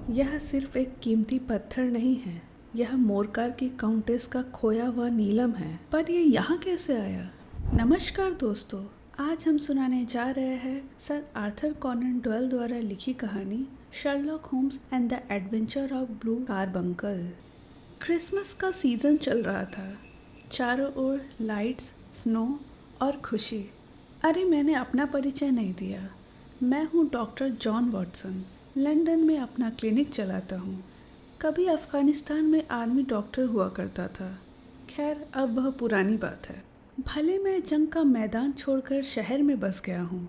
यह सिर्फ एक कीमती पत्थर नहीं है, यह मोरकार की काउंटेस का खोया हुआ नीलम है। पर ये यहाँ कैसे आया? नमस्कार दोस्तों, आज हम सुनाने जा रहे हैं सर आर्थर कॉनन डॉयल द्वारा लिखी कहानी Sherlock homes and the adventure of blue carbuncle. Christmas का सीज़न चल रहा था। चारों ओर लाइट्स, स्नो और खुशी। अरे, मैंने अपना परिचय नहीं दिया। मैं हूँ डॉक्टर जॉन वॉटसन। लंदन में अपना क्लिनिक चलाता हूँ। कभी अफ़गानिस्तान में आर्मी डॉक्टर हुआ करता था। खैर, अब वह पुरानी बात है। भले मैं जंग का मैदान छोड़कर शहर में बस गया हूँ,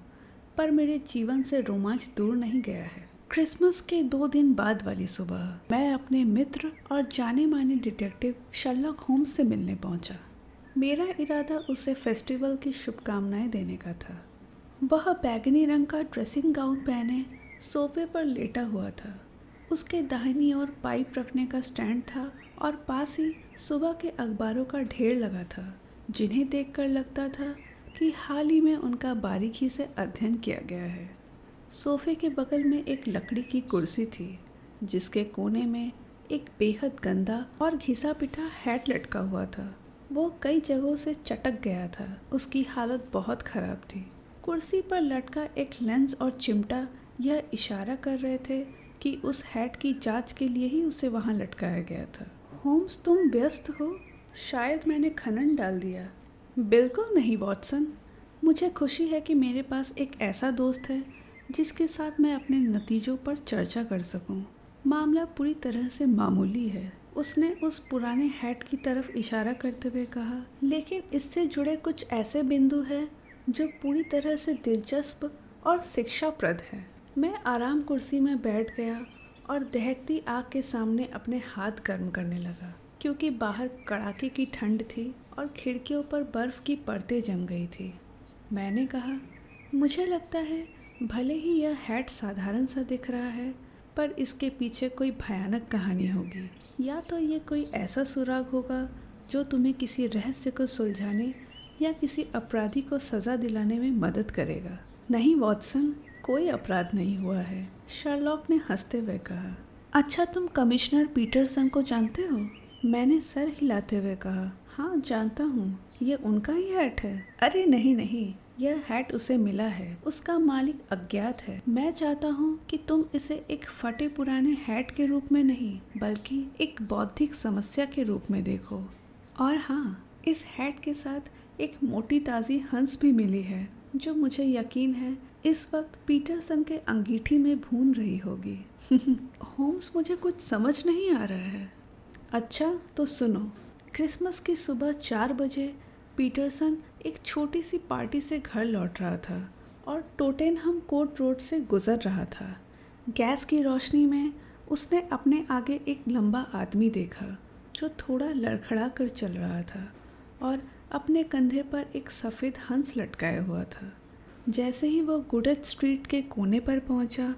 पर मेरे जीवन से रोमांच दूर नहीं गया है। क्रिसमस के 2 दिन बाद वाली सुबह मैं अपने मित्र और जाने माने डिटेक्टिव शर्लॉक होम्स से मिलने पहुँचा। मेरा इरादा उसे फेस्टिवल की शुभकामनाएं देने का था। वह बैगनी रंग का ड्रेसिंग गाउन पहने सोफे पर लेटा हुआ था। उसके दाहिनी ओर पाइप रखने का स्टैंड था और पास ही सुबह के अखबारों का ढेर लगा था, जिन्हें देखकर लगता था कि हाल ही में उनका बारीकी से अध्ययन किया गया है। सोफे के बगल में एक लकड़ी की कुर्सी थी, जिसके कोने में एक बेहद गंदा और घिसा पिटा हैट लटका हुआ था। वो कई जगहों से चटक गया था। उसकी हालत बहुत ख़राब थी। कुर्सी पर लटका एक लेंस और चिमटा यह इशारा कर रहे थे कि उस हैट की जांच के लिए ही उसे वहां लटकाया गया था। होम्स, तुम व्यस्त हो? शायद मैंने खनन डाल दिया। बिल्कुल नहीं वॉटसन, मुझे खुशी है कि मेरे पास एक ऐसा दोस्त है जिसके साथ मैं अपने नतीजों पर चर्चा कर सकूं। मामला पूरी तरह से मामूली है, उसने उस पुराने हैट की तरफ इशारा करते हुए कहा, लेकिन इससे जुड़े कुछ ऐसे बिंदु हैं जो पूरी तरह से दिलचस्प और शिक्षाप्रद है। मैं आराम कुर्सी में बैठ गया और दहकती आग के सामने अपने हाथ गर्म करने लगा, क्योंकि बाहर कड़ाके की ठंड थी और खिड़कियों पर बर्फ़ की परतें जम गई थी। मैंने कहा, मुझे लगता है भले ही यह हैट साधारण सा दिख रहा है, पर इसके पीछे कोई भयानक कहानी होगी। या तो ये कोई ऐसा सुराग होगा जो तुम्हें किसी रहस्य को सुलझाने या किसी अपराधी को सज़ा दिलाने में मदद करेगा। नहीं वॉटसन, कोई अपराध नहीं हुआ है, शर्लॉक ने हंसते हुए कहा। अच्छा, तुम कमिश्नर पीटरसन को जानते हो? मैंने सर हिलाते हुए कहा, हाँ जानता हूँ, ये उनका ही हैट है। अरे नहीं नहीं, यह हैट उसे मिला है, उसका मालिक अज्ञात है। मैं चाहता हूँ कि तुम इसे एक फटे पुराने हैट के रूप में नहीं, बल्कि एक बौद्धिक समस्या के रूप में देखो। और हाँ, इस हैट के साथ एक मोटी ताज़ी हंस भी मिली है, जो मुझे यकीन है इस वक्त पीटरसन के अंगीठी में भून रही होगी। होम्स, मुझे कुछ समझ नहीं आ रहा है। अच्छा तो सुनो, क्रिसमस की सुबह 4 बजे पीटरसन एक छोटी सी पार्टी से घर लौट रहा था और टोटेनहम कोर्ट रोड से गुजर रहा था। गैस की रोशनी में उसने अपने आगे एक लंबा आदमी देखा जो थोड़ा लड़खड़ा कर चल रहा था और अपने कंधे पर एक सफ़ेद हंस लटकाया हुआ था। जैसे ही वह गुडेथ स्ट्रीट के कोने पर पहुंचा,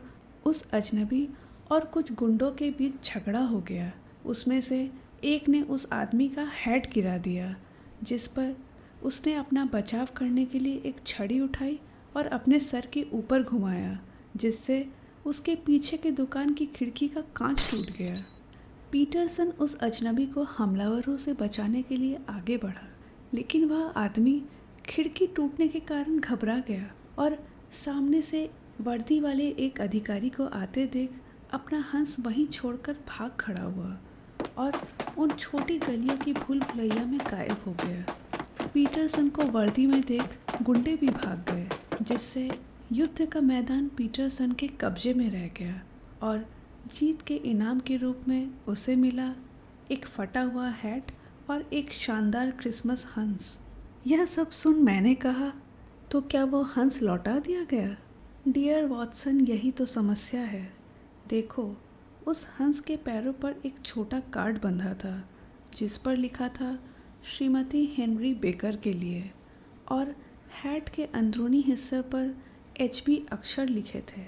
उस अजनबी और कुछ गुंडों के बीच झगड़ा हो गया। उसमें से एक ने उस आदमी का हैट गिरा दिया, जिस पर उसने अपना बचाव करने के लिए एक छड़ी उठाई और अपने सर के ऊपर घुमाया, जिससे उसके पीछे की दुकान की खिड़की का कांच टूट गया। पीटरसन उस अजनबी को हमलावरों से बचाने के लिए आगे बढ़ा, लेकिन वह आदमी खिड़की टूटने के कारण घबरा गया और सामने से वर्दी वाले एक अधिकारी को आते देख अपना हंस वहीं छोड़कर भाग खड़ा हुआ और उन छोटी गलियों की भूल भुलैया में गायब हो गया। पीटरसन को वर्दी में देख गुंडे भी भाग गए, जिससे युद्ध का मैदान पीटरसन के कब्जे में रह गया और जीत के इनाम के रूप में उसे मिला एक फटा हुआ हैट और एक शानदार क्रिसमस हंस। यह सब सुन मैंने कहा, तो क्या वो हंस लौटा दिया गया? डियर वॉटसन, यही तो समस्या है। देखो, उस हंस के पैरों पर एक छोटा कार्ड बंधा था, जिस पर लिखा था श्रीमती हेनरी बेकर के लिए, और हैट के अंदरूनी हिस्से पर HB अक्षर लिखे थे।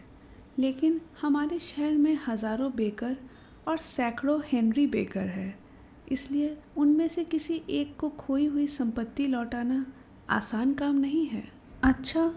लेकिन हमारे शहर में हज़ारों बेकर और सैकड़ों हेनरी बेकर है, इसलिए उनमें से किसी एक को खोई हुई संपत्ति लौटाना आसान काम नहीं है। अच्छा,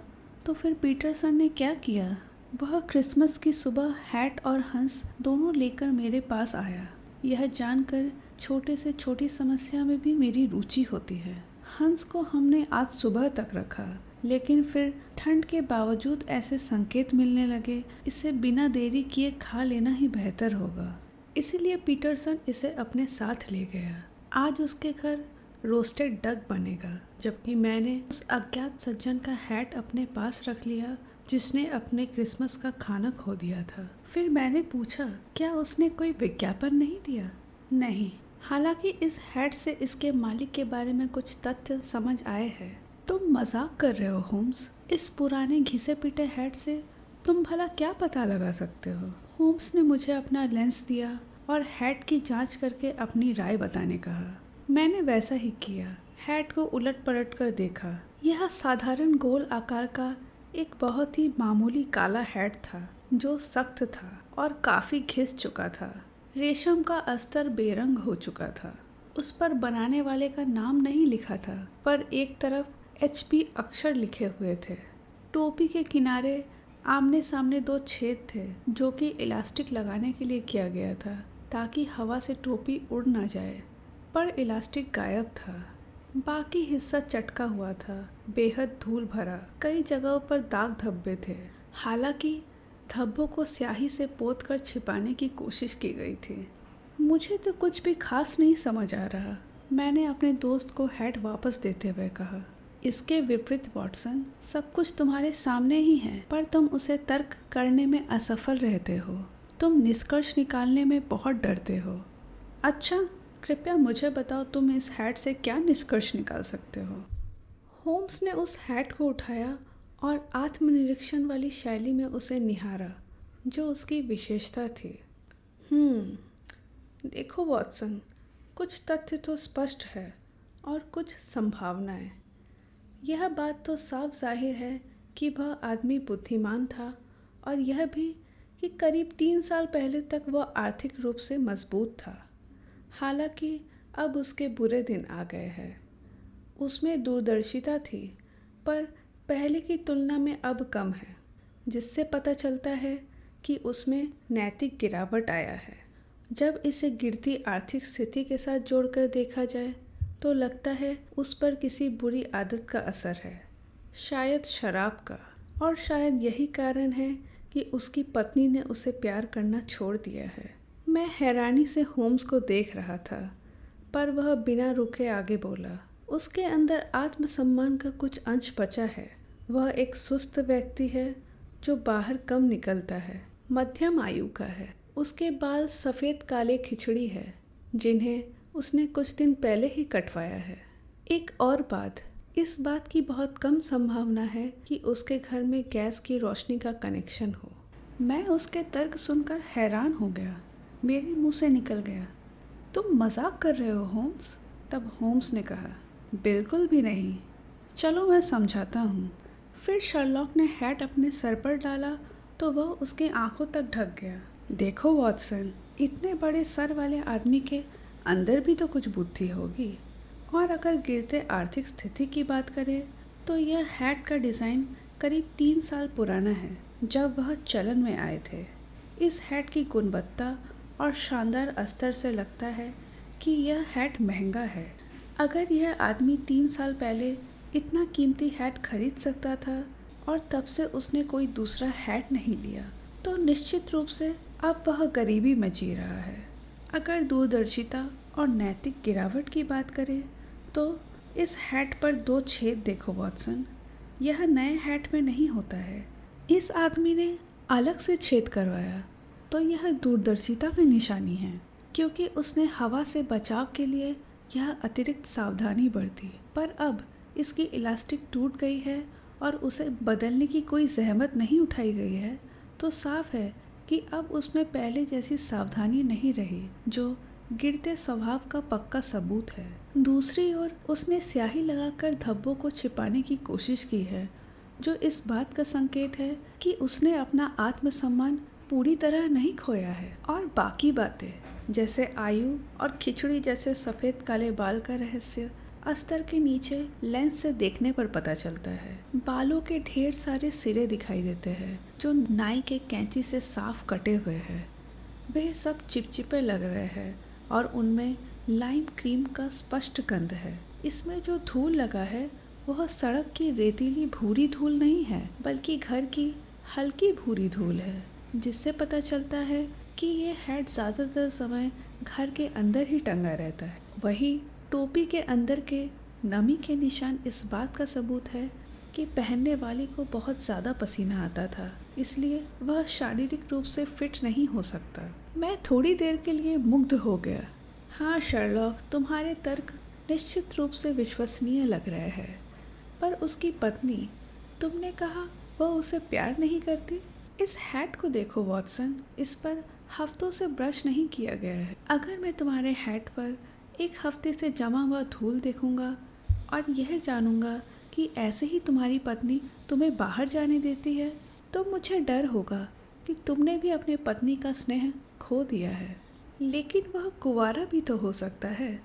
तो फिर पीटरसन ने क्या किया? वह क्रिसमस की सुबह हैट और हंस दोनों लेकर मेरे पास आया। यह जानकर छोटे से छोटी समस्या में भी मेरी रुचि होती है। हंस को हमने आज सुबह तक रखा, लेकिन फिर ठंड के बावजूद ऐसे संकेत मिलने लगे, इसे बिना देरी किए खा लेना ही बेहतर होगा। इसीलिए पीटरसन इसे अपने साथ ले गया। आज उसके घर रोस्टेड डक बनेगा, जबकि मैंने उस अज्ञात सज्जन का हैट अपने पास रख लिया जिसने अपने क्रिसमस का खाना खो दिया था। फिर मैंने पूछा, क्या उसने कोई विज्ञापन नहीं दिया? नहीं, हालांकि इस हैट से इसके मालिक के बारे में कुछ तथ्य समझ आए हैं। तुम मजाक कर रहे हो होम्स? इस पुराने घिसे पिटे हैट से तुम भला क्या पता लगा सकते हो? होम्स ने मुझे अपना लेंस दिया और हैट की जांच करके अपनी राय बताने कहा। मैंने वैसा ही किया। हैट को उलट पलट कर देखा। यह साधारण गोल आकार का एक बहुत ही मामूली काला हैट था जो सख्त था और काफी घिस चुका था। रेशम का अस्तर बेरंग हो चुका था। उस पर बनाने वाले का नाम नहीं लिखा था, पर एक तरफ HP अक्षर लिखे हुए थे। टोपी के किनारे आमने सामने 2 छेद थे जो कि इलास्टिक लगाने के लिए किया गया था ताकि हवा से टोपी उड़ ना जाए, पर इलास्टिक गायब था। बाकी हिस्सा चटका हुआ था, बेहद धूल भरा। कई जगहों पर दाग धब्बे थे। हालांकि धब्बों को स्याही से पोत कर छिपाने की कोशिश की गई थी। मुझे तो कुछ भी खास नहीं समझ आ रहा। मैंने अपने दोस्त को हैट वापस देते हुए कहा। इसके विपरीत वॉटसन, सब कुछ तुम्हारे सामने ही है, पर तुम उसे तर्क करने में असफल रहते हो। तुम निष्कर्ष निकालने में बहुत डरते हो। अच्छा, कृपया मुझे बताओ, तुम इस हैट से क्या निष्कर्ष निकाल सकते हो? होम्स ने उस हैट को उठाया और आत्मनिरीक्षण वाली शैली में उसे निहारा, जो उसकी विशेषता थी। देखो वॉटसन, कुछ तथ्य तो स्पष्ट है और कुछ संभावनाएं। यह बात तो साफ जाहिर है कि वह आदमी बुद्धिमान था, और यह भी कि करीब 3 साल पहले तक वह आर्थिक रूप से मजबूत था। हालांकि अब उसके बुरे दिन आ गए हैं। उसमें दूरदर्शिता थी, पर पहले की तुलना में अब कम है, जिससे पता चलता है कि उसमें नैतिक गिरावट आया है। जब इसे गिरती आर्थिक स्थिति के साथ जोड़कर देखा जाए तो लगता है उस पर किसी बुरी आदत का असर है, शायद शराब का। और शायद यही कारण है कि उसकी पत्नी ने उसे प्यार करना छोड़ दिया है। मैं हैरानी से होम्स को देख रहा था, पर वह बिना रुके आगे बोला। उसके अंदर आत्मसम्मान का कुछ अंश बचा है। वह एक सुस्त व्यक्ति है जो बाहर कम निकलता है, मध्यम आयु का है। उसके बाल सफ़ेद काले खिचड़ी है, जिन्हें उसने कुछ दिन पहले ही कटवाया है। एक और बात, इस बात की बहुत कम संभावना है कि उसके घर में गैस की रोशनी का कनेक्शन हो। मैं उसके तर्क सुनकर हैरान हो गया। मेरे मुंह से निकल गया, तुम मजाक कर रहे हो होम्स? तब होम्स ने कहा, बिल्कुल भी नहीं, चलो मैं समझाता हूँ। फिर शर्लॉक ने हैट अपने सर पर डाला तो वह उसके आंखों तक ढक गया। देखो वॉटसन, इतने बड़े सर वाले आदमी के अंदर भी तो कुछ बुद्धि होगी। और अगर गिरते आर्थिक स्थिति की बात करें तो यह हैट का डिज़ाइन करीब 3 साल पुराना है, जब वह चलन में आए थे। इस हैट की गुणवत्ता और शानदार अस्तर से लगता है कि यह हैट महंगा है। अगर यह आदमी 3 साल पहले इतना कीमती हैट खरीद सकता था और तब से उसने कोई दूसरा हैट नहीं लिया, तो निश्चित रूप से अब वह गरीबी में जी रहा है। अगर दूरदर्शिता और नैतिक गिरावट की बात करें तो इस हैट पर 2 छेद देखो वॉटसन, यह नए हैट में नहीं होता है। इस आदमी ने अलग से छेद करवाया, तो यह दूरदर्शिता की निशानी है, क्योंकि उसने हवा से बचाव के लिए यह अतिरिक्त सावधानी बरती। पर अब इसकी इलास्टिक टूट गई है और उसे बदलने की कोई जहमत नहीं उठाई गई है, तो साफ है कि अब उसमें पहले जैसी सावधानी नहीं रही, जो गिरते स्वभाव का पक्का सबूत है। दूसरी ओर उसने स्याही लगाकर धब्बों को छिपाने की कोशिश की है, जो इस बात का संकेत है कि उसने अपना आत्मसम्मान पूरी तरह नहीं खोया है। और बाकी बातें, जैसे आयु और खिचड़ी जैसे सफ़ेद काले बाल का रहस्य, अस्तर के नीचे लेंस से देखने पर पता चलता है। बालों के ढेर सारे सिरे दिखाई देते हैं जो नाई के कैंची से साफ कटे हुए हैं। वे सब चिपचिपे लग रहे हैं और उनमें लाइम क्रीम का स्पष्ट गंध है। इसमें जो धूल लगा है वह सड़क की रेतीली भूरी धूल नहीं है, बल्कि घर की हल्की भूरी धूल है, जिससे पता चलता है कि ये हैट ज़्यादातर समय घर के अंदर ही टंगा रहता है। वहीं टोपी के अंदर के नमी के निशान इस बात का सबूत है कि पहनने वाले को बहुत ज़्यादा पसीना आता था, इसलिए वह शारीरिक रूप से फिट नहीं हो सकता। मैं थोड़ी देर के लिए मुग्ध हो गया। हाँ शर्लॉक, तुम्हारे तर्क निश्चित रूप से विश्वसनीय लग रहे हैं, पर उसकी पत्नी, तुमने कहा वह उसे प्यार नहीं करती। इस हैट को देखो वॉटसन, इस पर हफ्तों से ब्रश नहीं किया गया है। अगर मैं तुम्हारे हैट पर एक हफ्ते से जमा हुआ धूल देखूंगा और यह जानूंगा कि ऐसे ही तुम्हारी पत्नी तुम्हें बाहर जाने देती है, तो मुझे डर होगा कि तुमने भी अपनी पत्नी का स्नेह खो दिया है। लेकिन वह कुंवारा भी तो हो सकता है,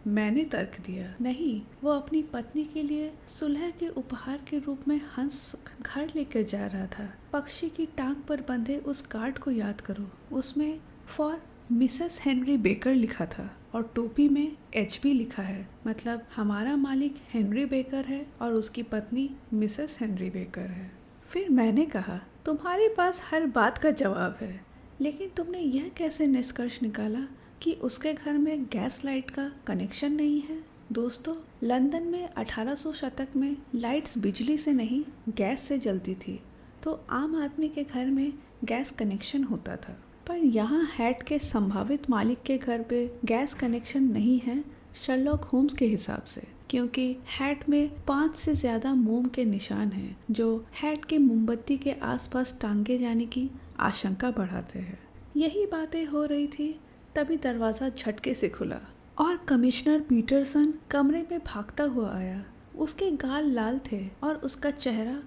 मैंने तर्क दिया। नहीं, वो अपनी पत्नी के लिए सुलह के उपहार के रूप में हंस घर लेकर जा रहा था। पक्षी की टांग पर बंधे उस कार्ड को याद करो, उसमें फॉर मिसेस हेनरी बेकर लिखा था और टोपी में HB लिखा है। मतलब हमारा मालिक हेनरी बेकर है और उसकी पत्नी मिसेस हेनरी बेकर है। फिर मैंने कहा, तुम्हारे पास हर बात का जवाब है, लेकिन तुमने यह कैसे निष्कर्ष निकाला कि उसके घर में गैस लाइट का कनेक्शन नहीं है? दोस्तों, लंदन में 1800 शतक में लाइट्स बिजली से नहीं गैस से जलती थी, तो आम आदमी के घर में गैस कनेक्शन होता था। पर यहाँ हैट के संभावित मालिक के घर पे गैस कनेक्शन नहीं है शर्लॉक होम्स के हिसाब से, क्योंकि हैट में 5 से ज़्यादा मोम के निशान हैं जो हैट के मोमबत्ती के आसपास टांगे जाने की आशंका बढ़ाते हैं। यही बातें हो रही थी, तभी दरवाज़ा झटके से खुला और कमिश्नर पीटरसन कमरे में भागता हुआ आया। उसके गाल लाल थे और उसका चेहरा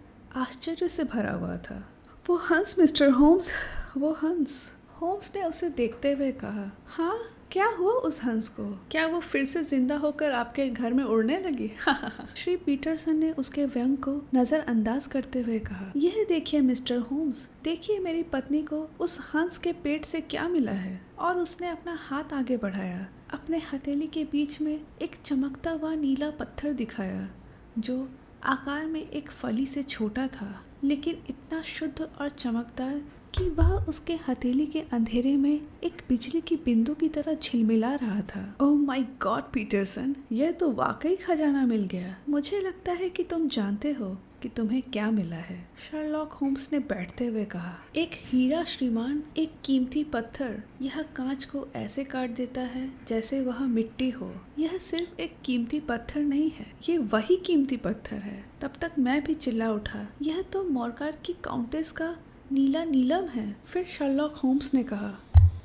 आश्चर्य से भरा हुआ था। वो हंस मिस्टर होम्स, वो हंस। होम्स ने उसे देखते हुए कहा, हाँ, क्या हुआ उस हंस को? क्या वो फिर से जिंदा होकर आपके घर में उड़ने लगी? श्री पीटरसन ने उसके व्यंग को नजरअंदाज करते हुए कहा, यह देखिए मिस्टर होम्स, देखिए मेरी पत्नी को उस हंस के पेट से क्या मिला है। और उसने अपना हाथ आगे बढ़ाया, अपने हथेली के बीच में एक चमकता हुआ नीला पत्थर दिखाया जो आकार में एक फली से छोटा था, लेकिन इतना शुद्ध और चमकदार कि वह उसके हथेली के अंधेरे में एक बिजली की बिंदु की तरह झिलमिला रहा था। ओह माय गॉड पीटरसन, यह तो वाकई खजाना मिल गया। मुझे लगता है कि तुम जानते हो कि तुम्हें क्या मिला है, शर्लॉक होम्स ने बैठते हुए कहा। एक हीरा श्रीमान, एक कीमती पत्थर। यह कांच को ऐसे काट देता है जैसे वह मिट्टी हो। यह सिर्फ एक कीमती पत्थर नहीं है, ये वही कीमती पत्थर है। तब तक मैं भी चिल्ला उठा, यह तो मोरकार की काउंटेस का नीला नीलम है। फिर शर्लॉक होम्स ने कहा,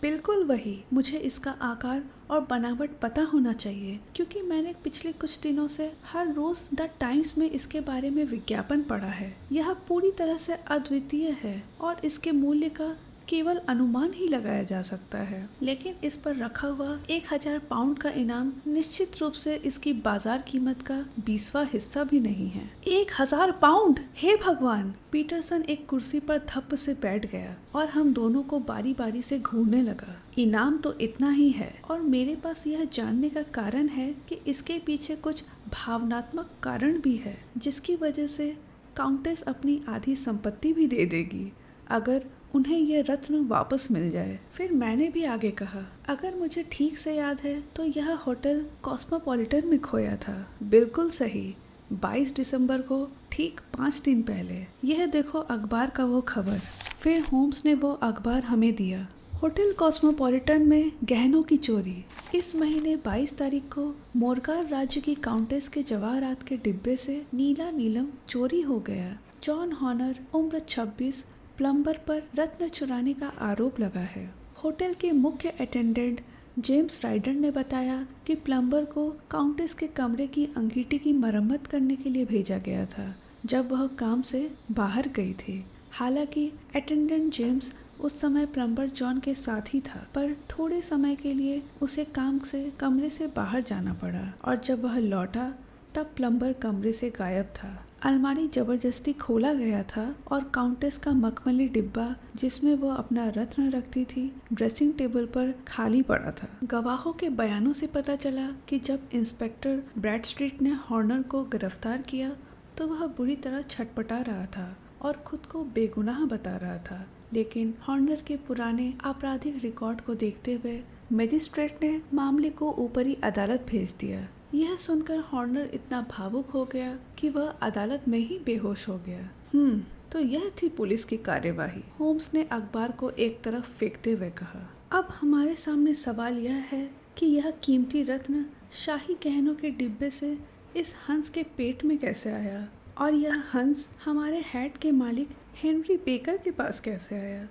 बिल्कुल वही। मुझे इसका आकार और बनावट पता होना चाहिए, क्योंकि मैंने पिछले कुछ दिनों से हर रोज द टाइम्स में इसके बारे में विज्ञापन पढ़ा है। यह पूरी तरह से अद्वितीय है और इसके मूल्य का केवल अनुमान ही लगाया जा सकता है, लेकिन इस पर रखा हुआ 1000 पाउंड का इनाम निश्चित रूप से इसकी बाजार कीमत का 20वां हिस्सा भी नहीं है। 1000 पाउंड! हे भगवान! पीटरसन एक कुर्सी पर धप्प से बैठ गया और हम दोनों को बारी बारी से घूरने लगा। इनाम तो इतना ही है, और मेरे पास यह जानने का कारण है कि इसके पीछे कुछ भावनात्मक कारण भी है, जिसकी वजह से काउंटेस अपनी आधी संपत्ति भी दे देगी अगर उन्हें यह रत्न वापस मिल जाए। फिर मैंने भी आगे कहा, अगर मुझे ठीक से याद है तो यह होटल कॉस्मोपॉलिटन में खोया था। बिल्कुल सही, 22 दिसंबर को, ठीक 5 दिन पहले। यह देखो अखबार का वो खबर। फिर होम्स ने वो अखबार हमें दिया। होटल कॉस्मोपॉलिटन में गहनों की चोरी। इस महीने 22 तारीख को मोरकार राज्य की काउंटेस के जवाहरात के डिब्बे से नीला नीलम चोरी हो गया। जॉन हॉनर, उम्र 26, प्लम्बर पर रत्न चुराने का आरोप लगा है। होटल के मुख्य अटेंडेंट जेम्स राइडर ने बताया कि प्लम्बर को काउंटेस के कमरे की अंगीठी की मरम्मत करने के लिए भेजा गया था जब वह काम से बाहर गई थी। हालांकि अटेंडेंट जेम्स उस समय प्लम्बर जॉन के साथ ही था, पर थोड़े समय के लिए उसे काम से कमरे से बाहर जाना पड़ा और जब वह लौटा तब प्लम्बर कमरे से गायब था। अलमारी जबरदस्ती खोला गया था और काउंटेस का मखमली डिब्बा जिसमें वो अपना रत्न रखती थी ड्रेसिंग टेबल पर खाली पड़ा था। गवाहों के बयानों से पता चला कि जब इंस्पेक्टर ब्रैडस्ट्रीट ने हॉर्नर को गिरफ्तार किया तो वह बुरी तरह छटपटा रहा था और खुद को बेगुनाह बता रहा था, लेकिन हॉर्नर के पुराने आपराधिक रिकॉर्ड को देखते हुए मजिस्ट्रेट ने मामले को ऊपरी अदालत भेज दिया। यह सुनकर हॉर्नर इतना भावुक हो गया कि वह अदालत में ही बेहोश हो गया। तो यह थी पुलिस की कार्यवाही, होम्स ने अखबार को एक तरफ फेंकते हुए कहा। अब हमारे सामने सवाल यह है कि यह कीमती रत्न शाही गहनों के डिब्बे से इस हंस के पेट में कैसे आया और यह हंस हमारे हैट के मालिक हेनरी बेकर के पास कैसे आया।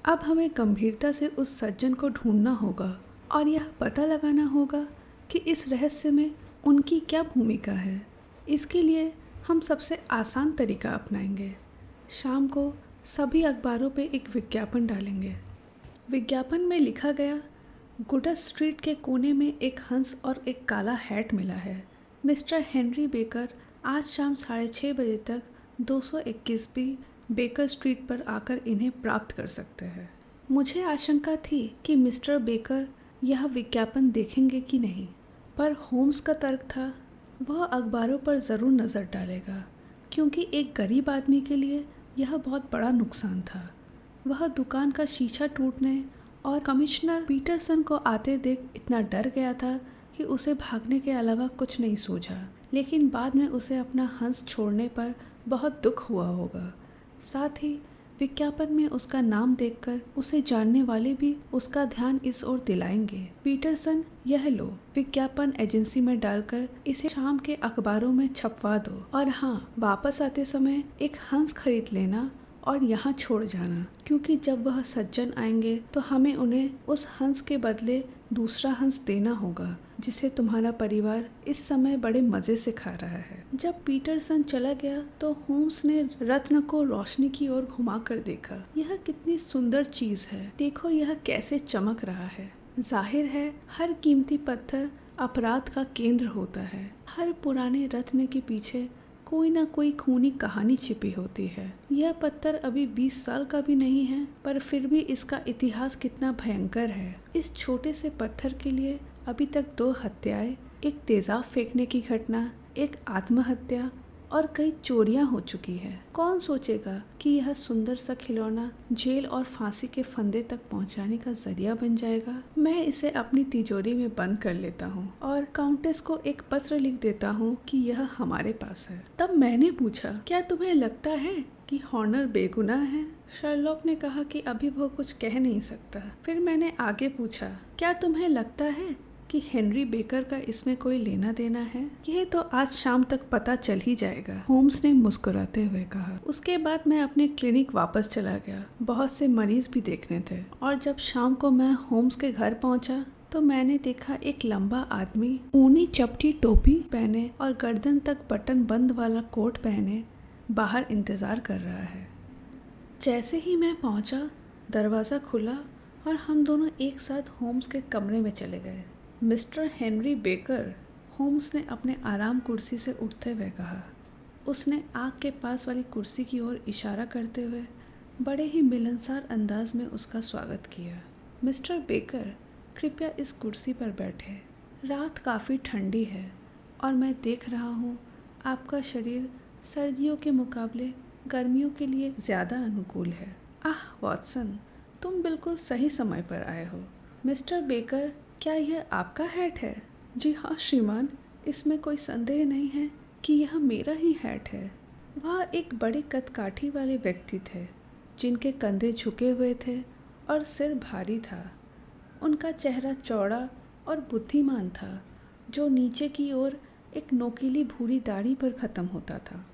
अब हमें गंभीरता से उस सज्जन को ढूंढना होगा और यह पता लगाना होगा कि इस रहस्य में उनकी क्या भूमिका है। इसके लिए हम सबसे आसान तरीका अपनाएंगे। शाम को सभी अखबारों पे एक विज्ञापन डालेंगे। विज्ञापन में लिखा गया, गुडस स्ट्रीट के कोने में एक हंस और एक काला हैट मिला है। मिस्टर हेनरी बेकर आज शाम 6:30 बजे तक 221 बेकर स्ट्रीट पर आकर इन्हें प्राप्त कर सकते हैं। मुझे आशंका थी कि मिस्टर बेकर यह विज्ञापन देखेंगे कि नहीं, पर होम्स का तर्क था वह अखबारों पर ज़रूर नज़र डालेगा, क्योंकि एक गरीब आदमी के लिए यह बहुत बड़ा नुकसान था। वह दुकान का शीशा टूटने और कमिश्नर पीटरसन को आते देख इतना डर गया था कि उसे भागने के अलावा कुछ नहीं सूझा, लेकिन बाद में उसे अपना हंस छोड़ने पर बहुत दुख हुआ होगा। साथ ही विज्ञापन में उसका नाम देखकर उसे जानने वाले भी उसका ध्यान इस ओर दिलाएंगे। पीटरसन, यह लो, विज्ञापन एजेंसी में डालकर इसे शाम के अखबारों में छपवा दो और हाँ, वापस आते समय एक हंस खरीद लेना और यहाँ छोड़ जाना, क्योंकि जब वह सज्जन आएंगे तो हमें उन्हें उस हंस के बदले दूसरा हंस देना होगा जिसे तुम्हारा परिवार इस समय बड़े मज़े से खा रहा है। जब पीटरसन चला गया तो होम्स ने रत्न को रोशनी की ओर घुमा कर देखा। यह कितनी सुंदर चीज़ है, देखो यह कैसे चमक रहा है। जाहिर है हर कीमती पत्थर अपराध का केंद्र होता है। हर पुराने रत्न के पीछे कोई ना कोई खूनी कहानी छिपी होती है। यह पत्थर अभी 20 साल का भी नहीं है, पर फिर भी इसका इतिहास कितना भयंकर है। इस छोटे से पत्थर के लिए अभी तक 2 हत्याएं, एक तेजाब फेंकने की घटना, एक आत्महत्या और कई चोरियां हो चुकी है। कौन सोचेगा कि यह सुंदर सा खिलौना जेल और फांसी के फंदे तक पहुंचाने का जरिया बन जाएगा। मैं इसे अपनी तिजोरी में बंद कर लेता हूं और काउंटेस को एक पत्र लिख देता हूं कि यह हमारे पास है। तब मैंने पूछा, क्या तुम्हें लगता है कि हॉर्नर बेगुनाह है? शर्लॉक ने कहा कि अभी वो कुछ कह नहीं सकता। फिर मैंने आगे पूछा, क्या तुम्हें लगता है कि हेनरी बेकर का इसमें कोई लेना देना है? यह तो आज शाम तक पता चल ही जाएगा, होम्स ने मुस्कुराते हुए कहा। उसके बाद मैं अपने क्लिनिक वापस चला गया। बहुत से मरीज भी देखने थे और जब शाम को मैं होम्स के घर पहुंचा तो मैंने देखा एक लंबा आदमी ऊनी चपटी टोपी पहने और गर्दन तक बटन बंद वाला कोट पहने बाहर इंतजार कर रहा है। जैसे ही मैं पहुंचा, दरवाज़ा खुला और हम दोनों एक साथ होम्स के कमरे में चले गए। मिस्टर हेनरी बेकर, होम्स ने अपने आराम कुर्सी से उठते हुए कहा। उसने आग के पास वाली कुर्सी की ओर इशारा करते हुए बड़े ही मिलनसार अंदाज में उसका स्वागत किया। मिस्टर बेकर, कृपया इस कुर्सी पर बैठे। रात काफ़ी ठंडी है और मैं देख रहा हूँ आपका शरीर सर्दियों के मुकाबले गर्मियों के लिए ज़्यादा अनुकूल है। आह वॉटसन, तुम बिल्कुल सही समय पर आए हो। मिस्टर बेकर, क्या यह आपका हैट है? जी हाँ श्रीमान, इसमें कोई संदेह नहीं है कि यह मेरा ही हैट है। वह एक बड़े कदकाठी वाले व्यक्ति थे जिनके कंधे झुके हुए थे और सिर भारी था। उनका चेहरा चौड़ा और बुद्धिमान था, जो नीचे की ओर एक नोकीली भूरी दाढ़ी पर ख़त्म होता था।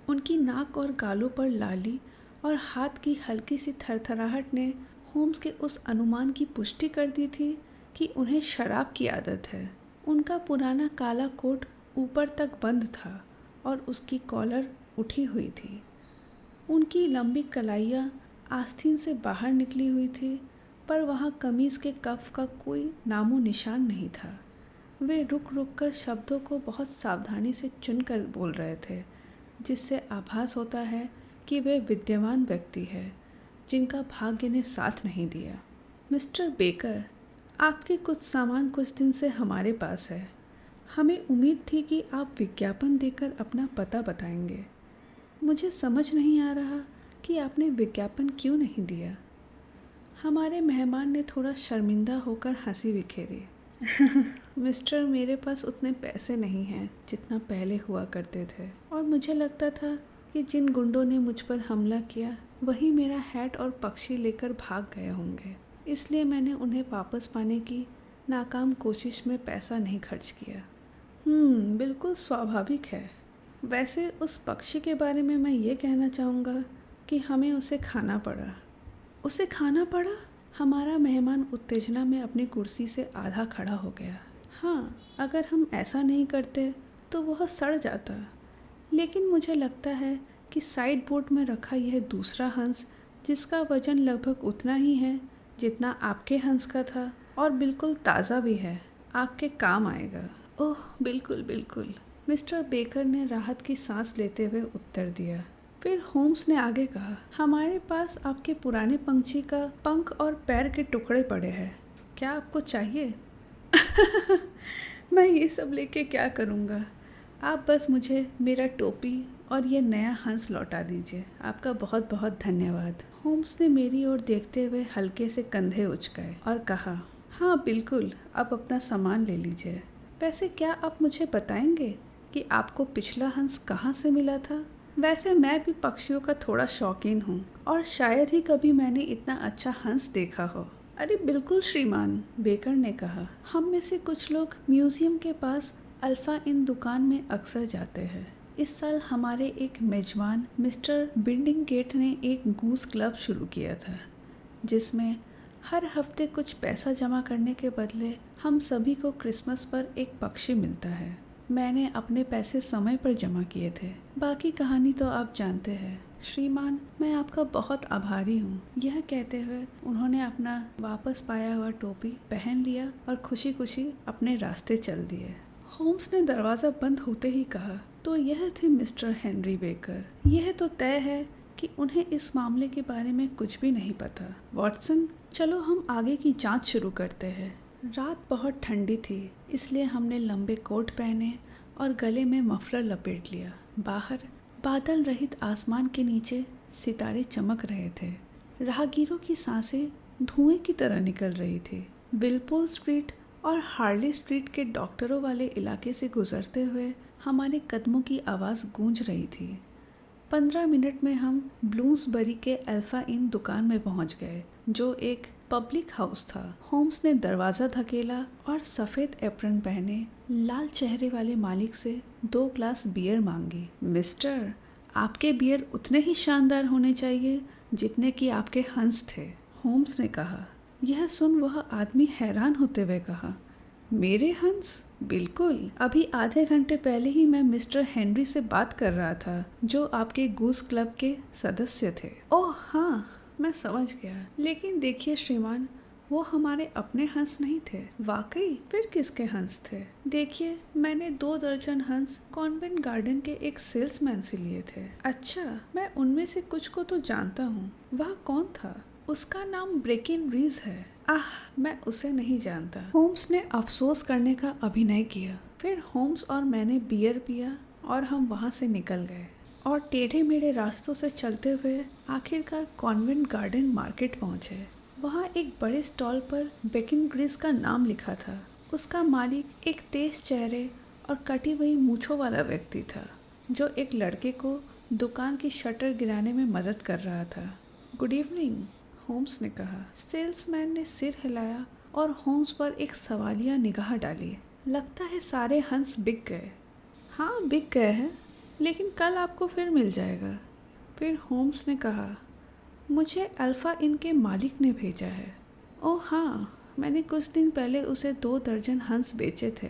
उनकी नाक और गालों पर लाली और हाथ की हल्की सी थरथराहट ने होम्स के उस अनुमान की पुष्टि कर दी थी कि उन्हें शराब की आदत है। उनका पुराना काला कोट ऊपर तक बंद था और उसकी कॉलर उठी हुई थी। उनकी लंबी कलाइयाँ आस्तीन से बाहर निकली हुई थी, पर वहाँ कमीज़ के कफ का कोई नामो निशान नहीं था। वे रुक रुक कर शब्दों को बहुत सावधानी से चुनकर बोल रहे थे, जिससे आभास होता है कि वे विद्यमान व्यक्ति है जिनका भाग्य ने साथ नहीं दिया। मिस्टर बेकर, आपके कुछ सामान कुछ दिन से हमारे पास है। हमें उम्मीद थी कि आप विज्ञापन देकर अपना पता बताएंगे। मुझे समझ नहीं आ रहा कि आपने विज्ञापन क्यों नहीं दिया। हमारे मेहमान ने थोड़ा शर्मिंदा होकर हंसी बिखेरी। मिस्टर, मेरे पास उतने पैसे नहीं हैं जितना पहले हुआ करते थे, और मुझे लगता था कि जिन गुंडों ने मुझ पर हमला किया वही मेरा हैट और पक्षी लेकर भाग गए होंगे, इसलिए मैंने उन्हें वापस पाने की नाकाम कोशिश में पैसा नहीं खर्च किया। बिल्कुल स्वाभाविक है। वैसे उस पक्षी के बारे में मैं ये कहना चाहूँगा कि हमें उसे खाना पड़ा। उसे खाना पड़ा? हमारा मेहमान उत्तेजना में अपनी कुर्सी से आधा खड़ा हो गया। हाँ, अगर हम ऐसा नहीं करते तो वह सड़ जाता। लेकिन मुझे लगता है कि साइड बोर्ड में रखा यह दूसरा हंस, जिसका वजन लगभग उतना ही है जितना आपके हंस का था, और बिल्कुल ताज़ा भी है, आपके काम आएगा। ओह बिल्कुल बिल्कुल, मिस्टर बेकर ने राहत की सांस लेते हुए उत्तर दिया। फिर होम्स ने आगे कहा, हमारे पास आपके पुराने पंछी का पंख और पैर के टुकड़े पड़े हैं। क्या आपको चाहिए? मैं ये सब लेके क्या करूँगा? आप बस मुझे मेरा टोपी और ये नया हंस लौटा दीजिए। आपका बहुत बहुत धन्यवाद। होम्स ने मेरी ओर देखते हुए हल्के से कंधे उचकाए और कहा, हाँ बिल्कुल, आप अपना सामान ले लीजिए। वैसे क्या आप मुझे बताएंगे कि आपको पिछला हंस कहाँ से मिला था? वैसे मैं भी पक्षियों का थोड़ा शौकीन हूँ, और शायद ही कभी मैंने इतना अच्छा हंस देखा हो। अरे बिल्कुल श्रीमान, बेकर ने कहा, हम में से कुछ लोग म्यूजियम के पास अल्फ़ा इन दुकान में अक्सर जाते हैं। इस साल हमारे एक मेजबान मिस्टर बिल्डिंगगेट ने एक गूस क्लब शुरू किया था, जिसमें हर हफ्ते कुछ पैसा जमा करने के बदले हम सभी को क्रिसमस पर एक पक्षी मिलता है। मैंने अपने पैसे समय पर जमा किए थे। बाकी कहानी तो आप जानते हैं। श्रीमान, मैं आपका बहुत आभारी हूँ। यह कहते हुए उन्होंने अपना वापस पाया हुआ टोपी पहन लिया और खुशी खुशी अपने रास्ते चल दिए। होम्स ने दरवाज़ा बंद होते ही कहा, तो यह थे मिस्टर हेनरी बेकर। यह तो तय है कि उन्हें इस मामले के बारे में कुछ भी नहीं पता। वॉटसन, चलो हम आगे की जांच शुरू करते हैं। रात बहुत ठंडी थी, इसलिए हमने लंबे कोट पहने और गले में मफलर लपेट लिया। बाहर बादल रहित आसमान के नीचे सितारे चमक रहे थे। राहगीरों की सांसें धुएं की तरह निकल रही थी। विलपोल स्ट्रीट और हार्ले स्ट्रीट के डॉक्टरों वाले इलाके से गुजरते हुए हमारे कदमों की आवाज़ गूंज रही थी। 15 मिनट में हम ब्लूम्सबरी के अल्फ़ा इन दुकान में पहुंच गए, जो एक पब्लिक हाउस था। होम्स ने दरवाज़ा धकेला और सफ़ेद एप्रन पहने लाल चेहरे वाले मालिक से 2 ग्लास बियर मांगी। मिस्टर, आपके बियर उतने ही शानदार होने चाहिए जितने कि आपके हंस थे, होम्स ने कहा। यह सुन वह आदमी हैरान होते हुए कहा, मेरे हंस? बिल्कुल, अभी आधे घंटे पहले ही मैं मिस्टर हेनरी से बात कर रहा था, जो आपके गूस क्लब के सदस्य थे। ओह हाँ, मैं समझ गया। लेकिन देखिए श्रीमान, वो हमारे अपने हंस नहीं थे। वाकई? फिर किसके हंस थे? देखिए, मैंने 2 दर्जन हंस कॉन्वेंट गार्डन के एक सेल्समैन से लिए थे। अच्छा, मैं उनमें से कुछ को तो जानता हूँ। वह कौन था? उसका नाम ब्रेकिन रीज है। आह, मैं उसे नहीं जानता। होम्स ने अफसोस करने का अभिनय किया। फिर होम्स और मैंने बियर पिया और हम वहाँ से निकल गए और टेढ़े मेढ़े रास्तों से चलते हुए आखिरकार कॉन्वेंट गार्डन मार्केट पहुँचे। वहाँ एक बड़े स्टॉल पर ब्रेकिन रीज का नाम लिखा था। उसका मालिक एक तेज चेहरे और कटी हुई मूंछों वाला व्यक्ति था, जो एक लड़के को दुकान की शटर गिराने में मदद कर रहा था। गुड इवनिंग, होम्स ने कहा। सेल्समैन ने सिर हिलाया और होम्स पर एक सवालिया निगाह डाली। लगता है सारे हंस बिक गए। हाँ, बिक गए हैं, लेकिन कल आपको फिर मिल जाएगा। फिर होम्स ने कहा, मुझे अल्फ़ा इन के मालिक ने भेजा है। ओह हाँ, मैंने कुछ दिन पहले उसे 2 दर्जन हंस बेचे थे।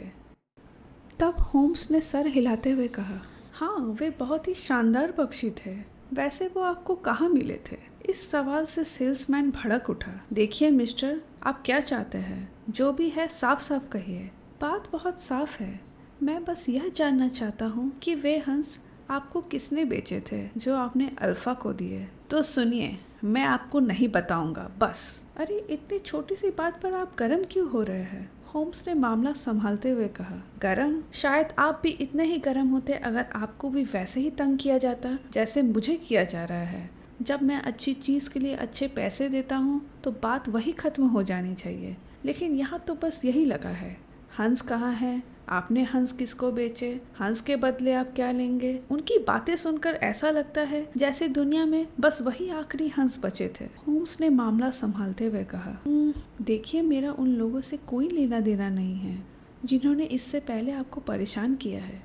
तब होम्स ने सर हिलाते हुए कहा, हाँ, वे बहुत ही शानदार पक्षी थे। वैसे वो आपको कहाँ मिले थे? इस सवाल से सेल्समैन भड़क उठा। देखिए मिस्टर, आप क्या चाहते हैं? जो भी है साफ साफ कहिए। बात बहुत साफ है, मैं बस यह जानना चाहता हूँ कि वे हंस आपको किसने बेचे थे जो आपने अल्फा को दिए। तो सुनिए, मैं आपको नहीं बताऊंगा बस। अरे इतनी छोटी सी बात पर आप गर्म क्यों हो रहे हैं? होम्स ने मामला संभालते हुए कहा। गरम? शायद आप भी इतने ही गरम होते अगर आपको भी वैसे ही तंग किया जाता जैसे मुझे किया जा रहा है। जब मैं अच्छी चीज़ के लिए अच्छे पैसे देता हूँ तो बात वही खत्म हो जानी चाहिए, लेकिन यहाँ तो बस यही लगा है। हंस कहाँ है? आपने हंस किसको बेचे? हंस के बदले आप क्या लेंगे? उनकी बातें सुनकर ऐसा लगता है जैसे दुनिया में बस वही आखिरी हंस बचे थे। होम्स ने मामला संभालते हुए कहा, देखिए मेरा उन लोगों से कोई लेना देना नहीं है जिन्होंने इससे पहले आपको परेशान किया है।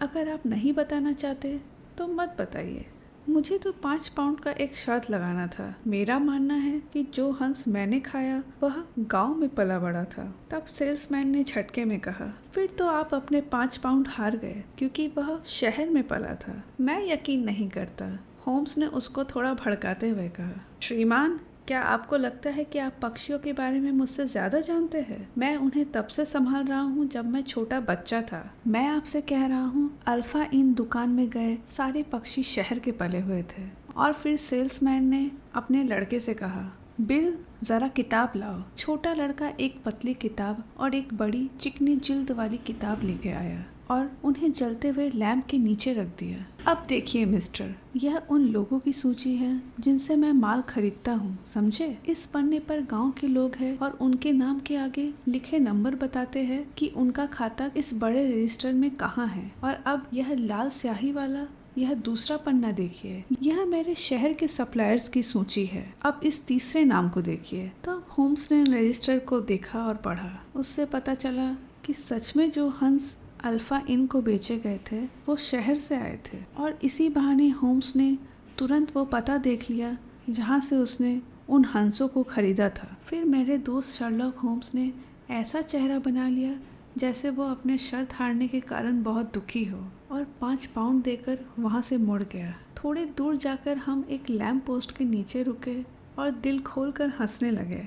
अगर आप नहीं बताना चाहते तो मत बताइए। मुझे तो 5 पाउंड का एक शर्त लगाना था। मेरा मानना है कि जो हंस मैंने खाया वह गांव में पला बड़ा था। तब सेल्समैन ने झटके में कहा, फिर तो आप अपने 5 पाउंड हार गए क्योंकि वह शहर में पला था। मैं यकीन नहीं करता, होम्स ने उसको थोड़ा भड़काते हुए कहा। श्रीमान, क्या आपको लगता है कि आप पक्षियों के बारे में मुझसे ज्यादा जानते हैं? मैं उन्हें तब से संभाल रहा हूँ जब मैं छोटा बच्चा था। मैं आपसे कह रहा हूँ, अल्फा इन दुकान में गए सारे पक्षी शहर के पले हुए थे। और फिर सेल्समैन ने अपने लड़के से कहा, बिल जरा किताब लाओ। छोटा लड़का एक पतली किताब और एक बड़ी चिकनी जिल्द वाली किताब लेके आया और उन्हें जलते हुए लैंप के नीचे रख दिया। अब देखिए मिस्टर, यह उन लोगों की सूची है जिनसे मैं माल खरीदता हूँ, समझे? इस पन्ने पर गांव के लोग हैं और उनके नाम के आगे लिखे नंबर बताते हैं कि उनका खाता इस बड़े रजिस्टर में कहाँ है। और अब यह लाल स्याही वाला यह दूसरा पन्ना देखिए, यह मेरे शहर के सप्लायर्स की सूची है। अब इस तीसरे नाम को देखिए। तो होम्स ने रजिस्टर को देखा और पढ़ा। उससे पता चला कि सच में जो हंस अल्फा इन को बेचे गए थे वो शहर से आए थे। और इसी बहाने होम्स ने तुरंत वो पता देख लिया जहाँ से उसने उन हंसों को खरीदा था। फिर मेरे दोस्त शर्लॉक होम्स ने ऐसा चेहरा बना लिया जैसे वो अपने शर्त हारने के कारण बहुत दुखी हो और 5 पाउंड देकर वहाँ से मुड़ गया। थोड़ी दूर जाकर हम एक लैंप पोस्ट के नीचे रुके और दिल खोलकर हंसने लगे।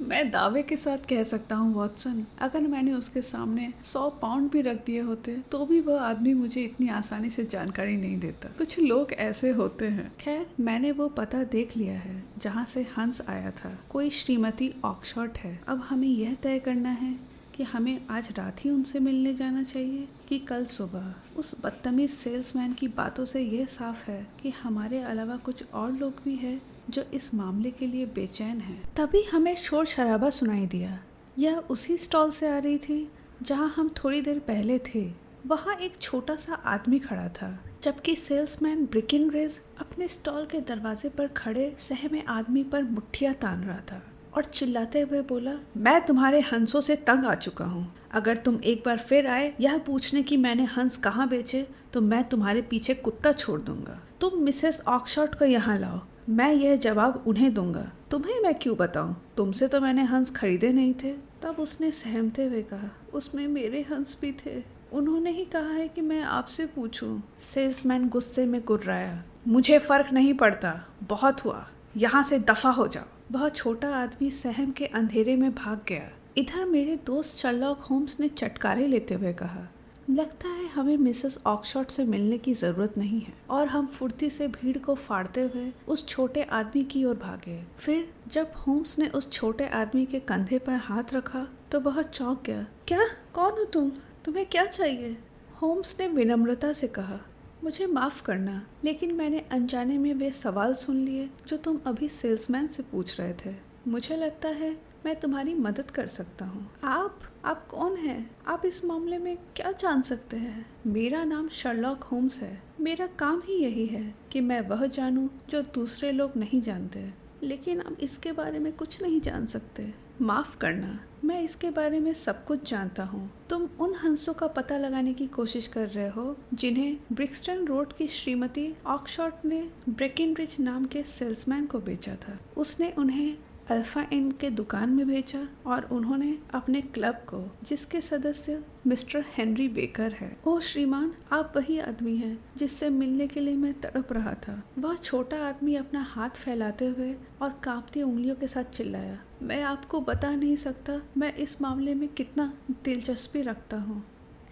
मैं दावे के साथ कह सकता हूँ वॉटसन, अगर मैंने उसके सामने 100 पाउंड भी रख दिए होते तो भी वह आदमी मुझे इतनी आसानी से जानकारी नहीं देता। कुछ लोग ऐसे होते हैं। खैर, मैंने वो पता देख लिया है जहाँ से हंस आया था। कोई श्रीमती ऑक्सफोर्ड है। अब हमें यह तय करना है कि हमें आज रात ही उनसे मिलने जाना चाहिए कि कल सुबह। उस बदतमीज सेल्समैन की बातों से यह साफ है कि हमारे अलावा कुछ और लोग भी हैं जो इस मामले के लिए बेचैन हैं। तभी हमें शोर शराबा सुनाई दिया। यह उसी स्टॉल से आ रही थी जहां हम थोड़ी देर पहले थे। वहां एक छोटा सा आदमी खड़ा था, जबकि सेल्समैन ब्रिकिनरेज अपने स्टॉल के दरवाजे पर खड़े सहमे आदमी पर मुट्ठियां तान रहा था और चिल्लाते हुए बोला, मैं तुम्हारे हंसों से तंग आ चुका हूँ। अगर तुम एक बार फिर आए यह पूछने कि मैंने हंस कहाँ बेचे तो मैं तुम्हारे पीछे कुत्ता छोड़ दूंगा। तुम मिसेस ऑक्सफोर्ड को यहाँ लाओ, मैं यह जवाब उन्हें दूंगा। तुम्हें मैं क्यों बताऊं? तुमसे तो मैंने हंस खरीदे नहीं थे। तब उसने सहमते हुए कहा, उसमें मेरे हंस भी थे। उन्होंने ही कहा है कि मैं आपसे पूछूं। सेल्समैन गुस्से में गुर्राया, मुझे फर्क नहीं पड़ता, बहुत हुआ, यहाँ से दफा हो जाओ। वह छोटा आदमी सहम के अंधेरे में भाग गया। इधर मेरे दोस्त शर्लॉक होम्स ने चटकारे लेते हुए कहा, लगता है हमें मिसेस ऑक्सफोर्ड से मिलने की जरूरत नहीं है। और हम फुर्ती से भीड़ को फाड़ते हुए उस छोटे आदमी की ओर भागे। फिर जब होम्स ने उस छोटे आदमी के कंधे पर हाथ रखा तो वह चौंक गया। क्या? कौन हो तुम? तुम्हें क्या चाहिए? होम्स ने विनम्रता से कहा, मुझे माफ़ करना, लेकिन मैंने अनजाने में वे सवाल सुन लिए जो तुम अभी सेल्समैन से पूछ रहे थे। मुझे लगता है मैं तुम्हारी मदद कर सकता हूँ। आप कौन हैं? आप इस मामले में क्या जान सकते हैं? मेरा नाम शर्लॉक होम्स है। मेरा काम ही यही है कि मैं वह जानूं जो दूसरे लोग नहीं जानते, लेकिन आप इसके बारे में कुछ नहीं जान सकते। माफ़ करना, मैं इसके बारे में सब कुछ जानता हूँ। तुम उन हंसों का पता लगाने की कोशिश कर रहे हो जिन्हें ब्रिक्सटन रोड की श्रीमती ऑक्सफोर्ड ने ब्रेकिनरिज नाम के सेल्समैन को बेचा था। उसने उन्हें अल्फा इन के दुकान में भेजा और उन्होंने अपने क्लब को, जिसके सदस्य मिस्टर हेनरी बेकर है। ओह श्रीमान, आप वही आदमी हैं जिससे मिलने के लिए मैं तड़प रहा था। वह छोटा आदमी अपना हाथ फैलाते हुए और कांपती उंगलियों के साथ चिल्लाया। मैं आपको बता नहीं सकता मैं इस मामले में कितना दिलचस्पी रखता हूँ।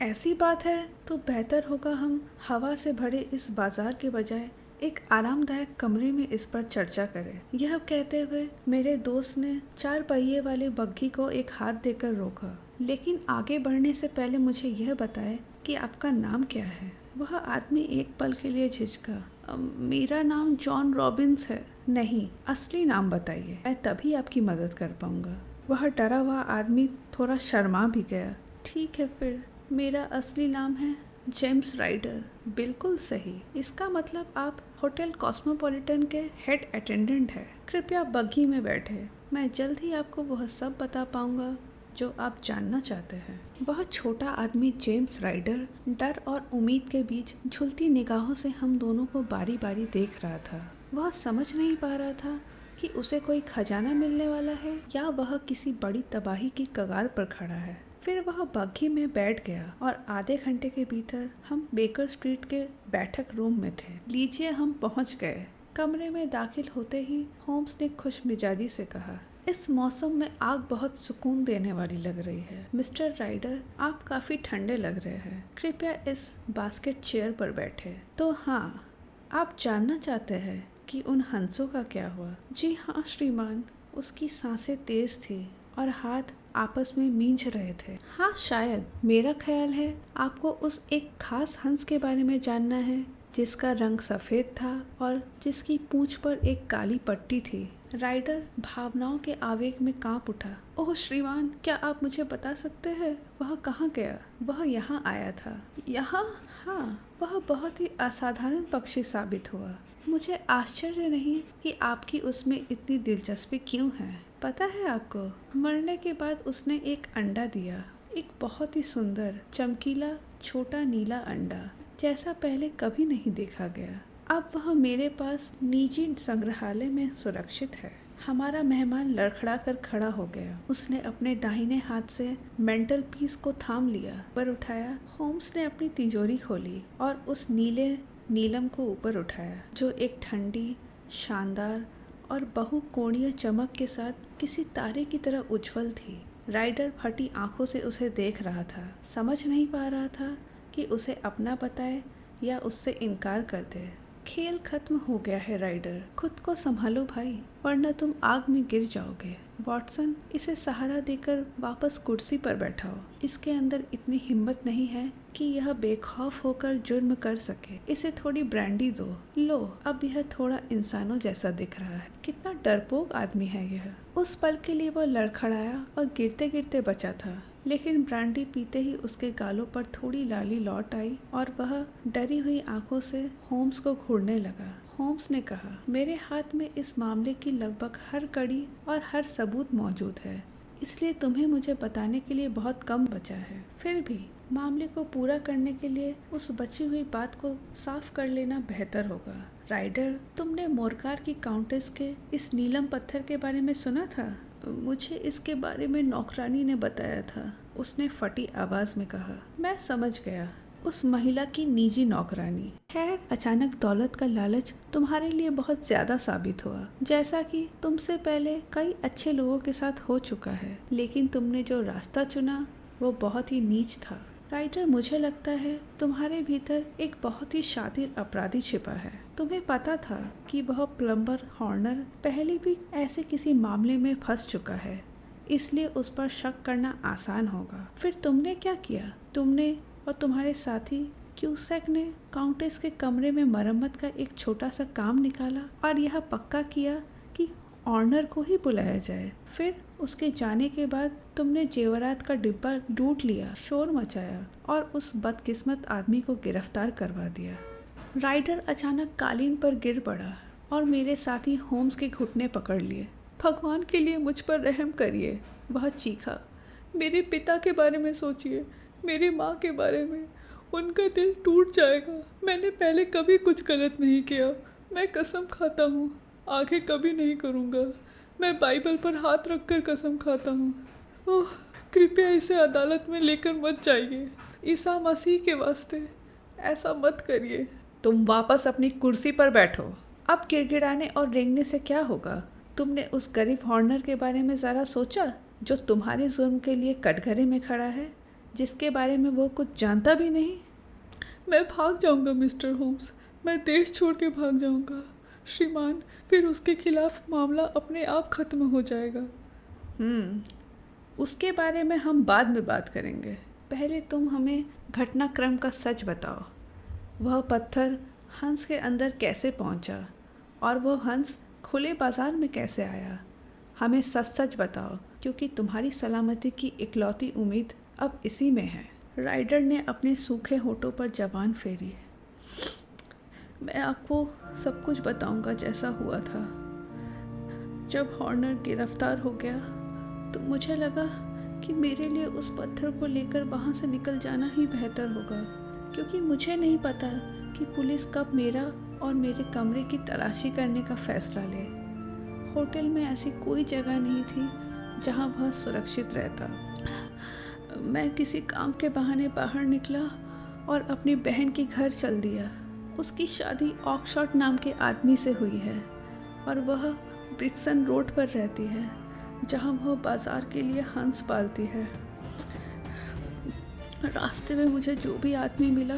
ऐसी बात है तो बेहतर होगा हम हवा से भरे इस बाजार के बजाय एक आरामदायक कमरे में इस पर चर्चा करें। यह कहते हुए मेरे दोस्त ने 4 पहिए वाले बग्घी को एक हाथ देकर रोका। लेकिन आगे बढ़ने से पहले मुझे यह बताएं कि आपका नाम क्या है। वह आदमी एक पल के लिए झिझका। मेरा नाम जॉन रॉबिन्स है। नहीं, असली नाम बताइए, मैं तभी आपकी मदद कर पाऊंगा। वह डरा हुआ आदमी थोड़ा शर्मा भी गया। ठीक है फिर, मेरा असली नाम है जेम्स राइडर। बिल्कुल सही। इसका मतलब आप होटल कॉस्मोपॉलिटन के हेड अटेंडेंट हैं। कृपया बग्घी में बैठे, मैं जल्द ही आपको वह सब बता पाऊंगा जो आप जानना चाहते हैं। वह छोटा आदमी जेम्स राइडर डर और उम्मीद के बीच झुलती निगाहों से हम दोनों को बारी बारी देख रहा था। वह समझ नहीं पा रहा था कि उसे कोई खजाना मिलने वाला है या वह किसी बड़ी तबाही की कगार पर खड़ा है। फिर वह बग्घी में बैठ गया और आधे घंटे के भीतर हम बेकर स्ट्रीट के बैठक रूम में थे। लीजिए, हम पहुंच गए। कमरे में दाखिल होते ही होम्स ने खुश मिजाजी से कहा, इस मौसम में आग बहुत सुकून देने वाली लग रही है। मिस्टर राइडर, आप काफ़ी ठंडे लग रहे हैं। कृपया इस बास्केट चेयर पर बैठे। तो हाँ, आप जानना चाहते हैं कि उन हंसों का क्या हुआ? जी हाँ श्रीमान, उसकी सांसें तेज थी और हाथ आपस में मींच रहे थे। हाँ शायद। मेरा ख्याल है आपको उस एक खास हंस के बारे में जानना है जिसका रंग सफ़ेद था और जिसकी पूंछ पर एक काली पट्टी थी। राइडर भावनाओं के आवेग में कांप उठा। ओह श्रीमान, क्या आप मुझे बता सकते हैं वह कहाँ गया? वह यहाँ आया था। यहाँ? हाँ, वह बहुत ही असाधारण पक्षी साबित हुआ। मुझे आश्चर्य नहीं कि आपकी उसमें इतनी दिलचस्पी क्यों है। पता है आपको, मरने के बाद उसने एक अंडा दिया, एक बहुत ही सुंदर चमकीला छोटा नीला अंडा, जैसा पहले कभी नहीं देखा गया। अब वह मेरे पास निजी संग्रहालय में सुरक्षित है। हमारा मेहमान लड़खड़ा कर खड़ा हो गया। उसने अपने दाहिने हाथ से मेंटल पीस को थाम लिया, पर उठाया। होम्स ने अपनी तिजोरी खोली और उस नीले नीलम को ऊपर उठाया, जो एक ठंडी, शानदार और बहुकोणीय चमक के साथ किसी तारे की तरह उज्जवल थी। राइडर फटी आंखों से उसे देख रहा था, समझ नहीं पा रहा था कि उसे अपना बताए या उससे इनकार कर दे। खेल खत्म हो गया है राइडर, खुद को संभालो भाई, वरना तुम आग में गिर जाओगे। वॉटसन, इसे सहारा देकर वापस कुर्सी पर बैठाओ। इसके अंदर इतनी हिम्मत नहीं है कि यह बेखौफ होकर जुर्म कर सके। इसे थोड़ी ब्रांडी दो। लो, अब यह थोड़ा इंसानों जैसा दिख रहा है। कितना डरपोक आदमी है यह। उस पल के लिए वह लड़खड़ाया और गिरते गिरते बचा था, लेकिन ब्रांडी पीते ही उसके गालों पर थोड़ी लाली लौट आई और वह डरी हुई आंखों से होम्स को घूरने लगा। होम्स ने कहा, मेरे हाथ में इस मामले की लगभग हर कड़ी और हर सबूत मौजूद है, इसलिए तुम्हें मुझे बताने के लिए बहुत कम बचा है। फिर भी मामले को पूरा करने के लिए उस बची हुई बात को साफ कर लेना बेहतर होगा। राइडर, तुमने मोरकार की काउंटेस के इस नीलम पत्थर के बारे में सुना था? मुझे इसके बारे में नौकरानी ने बताया था, उसने फटी आवाज में कहा। मैं समझ गया, उस महिला की निजी नौकरानी। खैर, अचानक दौलत का लालच तुम्हारे लिए बहुत ज्यादा साबित हुआ, जैसा कि तुमसे पहले कई अच्छे लोगों के साथ हो चुका है। लेकिन तुमने जो रास्ता चुना वो बहुत ही नीच था। राइटर, मुझे लगता है तुम्हारे भीतर एक बहुत ही शातिर अपराधी छिपा है। तुम्हें पता था कि वह प्लम्बर हॉर्नर पहले भी ऐसे किसी मामले में फंस चुका है, इसलिए उस पर शक करना आसान होगा। फिर तुमने क्या किया? तुमने और तुम्हारे साथी क्यूसेक ने काउंटेस के कमरे में मरम्मत का एक छोटा सा काम निकाला और यह पक्का किया कि ऑनर को ही बुलाया जाए। फिर उसके जाने के बाद तुमने जेवरात का डिब्बा लूट लिया, शोर मचाया और उस बदकिस्मत आदमी को गिरफ्तार करवा दिया। राइडर अचानक कालीन पर गिर पड़ा और मेरे साथी होम्स के घुटने पकड़ लिए। भगवान के लिए मुझ पर रहम करिए, वह चीखा। मेरे पिता के बारे में सोचिए, मेरी माँ के बारे में। उनका दिल टूट जाएगा। मैंने पहले कभी कुछ गलत नहीं किया, मैं कसम खाता हूँ, आगे कभी नहीं करूँगा। मैं बाइबल पर हाथ रखकर कसम खाता हूँ। ओह, कृपया इसे अदालत में लेकर मत जाइए। ईसा मसीह के वास्ते ऐसा मत करिए। तुम वापस अपनी कुर्सी पर बैठो। अब गिड़गिड़ाने और रेंगने से क्या होगा? तुमने उस गरीब हॉर्नर के बारे में ज़रा सोचा, जो तुम्हारे जुर्म के लिए कटघरे में खड़ा है, जिसके बारे में वो कुछ जानता भी नहीं? मैं भाग जाऊंगा मिस्टर होम्स, मैं देश छोड़ के भाग जाऊंगा श्रीमान। फिर उसके खिलाफ मामला अपने आप ख़त्म हो जाएगा। उसके बारे में हम बाद में बात करेंगे। पहले तुम हमें घटनाक्रम का सच बताओ। वह पत्थर हंस के अंदर कैसे पहुंचा और वो हंस खुले बाजार में कैसे आया? हमें सच सच बताओ, क्योंकि तुम्हारी सलामती की इकलौती उम्मीद अब इसी में है। राइडर ने अपने सूखे होठों पर जबान फेरी। मैं आपको सब कुछ बताऊंगा जैसा हुआ था। जब हॉर्नर गिरफ्तार हो गया तो मुझे लगा कि मेरे लिए उस पत्थर को लेकर वहाँ से निकल जाना ही बेहतर होगा, क्योंकि मुझे नहीं पता कि पुलिस कब मेरा और मेरे कमरे की तलाशी करने का फैसला ले। होटल में ऐसी कोई जगह नहीं थी जहाँ वह सुरक्षित रहता। मैं किसी काम के बहाने बाहर निकला और अपनी बहन के घर चल दिया। उसकी शादी ऑक्सफोर्ड नाम के आदमी से हुई है और वह ब्रिक्सन रोड पर रहती है, जहाँ वह बाज़ार के लिए हंस पालती है। रास्ते में मुझे जो भी आदमी मिला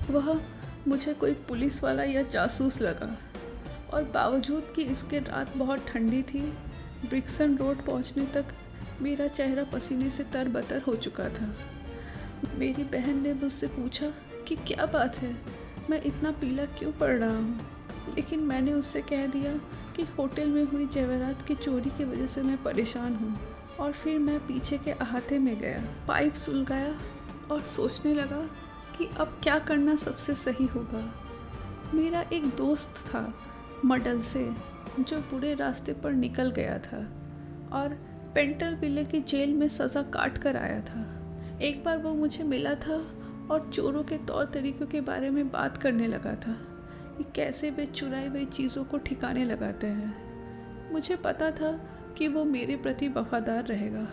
वह मुझे कोई पुलिस वाला या जासूस लगा, और बावजूद कि इसके रात बहुत ठंडी थी, ब्रिक्सन रोड पहुंचने तक मेरा चेहरा पसीने से तरबतर हो चुका था। मेरी बहन ने मुझसे पूछा कि क्या बात है, मैं इतना पीला क्यों पड़ रहा हूँ, लेकिन मैंने उससे कह दिया कि होटल में हुई जेवरात की चोरी की वजह से मैं परेशान हूँ। और फिर मैं पीछे के अहाते में गया, पाइप सुलगाया और सोचने लगा कि अब क्या करना सबसे सही होगा। मेरा एक दोस्त था मडल से, जो बुरे रास्ते पर निकल गया था और पेंटलविले की जेल में सज़ा काट कर आया था। एक बार वो मुझे मिला था और चोरों के तौर तरीक़ों के बारे में बात करने लगा था कि कैसे वे चुराई हुई चीज़ों को ठिकाने लगाते हैं। मुझे पता था कि वो मेरे प्रति वफादार रहेगा,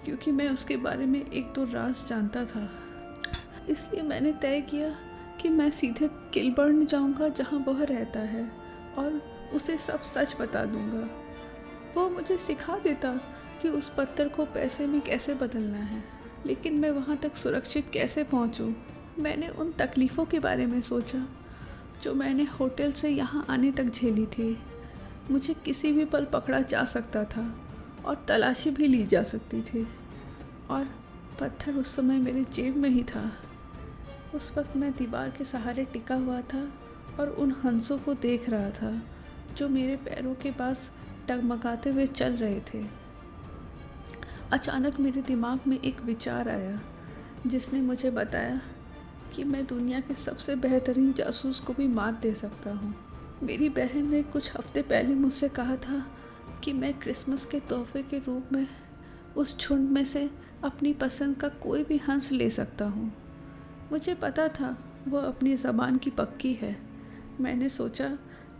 क्योंकि मैं उसके बारे में एक दो राज जानता था। इसलिए मैंने तय किया कि मैं सीधे किलबर्न जाऊंगा जहां वह रहता है और उसे सब सच बता दूंगा। वो मुझे सिखा देता कि उस पत्थर को पैसे में कैसे बदलना है, लेकिन मैं वहां तक सुरक्षित कैसे पहुंचूं। मैंने उन तकलीफ़ों के बारे में सोचा जो मैंने होटल से यहाँ आने तक झेली थी। मुझे किसी भी पल पकड़ा जा सकता था और तलाशी भी ली जा सकती थी, और पत्थर उस समय मेरे जेब में ही था। उस वक्त मैं दीवार के सहारे टिका हुआ था और उन हंसों को देख रहा था जो मेरे पैरों के पास डगमगाते हुए चल रहे थे। अचानक मेरे दिमाग में एक विचार आया जिसने मुझे बताया कि मैं दुनिया के सबसे बेहतरीन जासूस को भी मात दे सकता हूँ। मेरी बहन ने कुछ हफ्ते पहले मुझसे कहा था कि मैं क्रिसमस के तोहफे के रूप में उस झुंड में से अपनी पसंद का कोई भी हंस ले सकता हूँ। मुझे पता था वो अपनी ज़बान की पक्की है। मैंने सोचा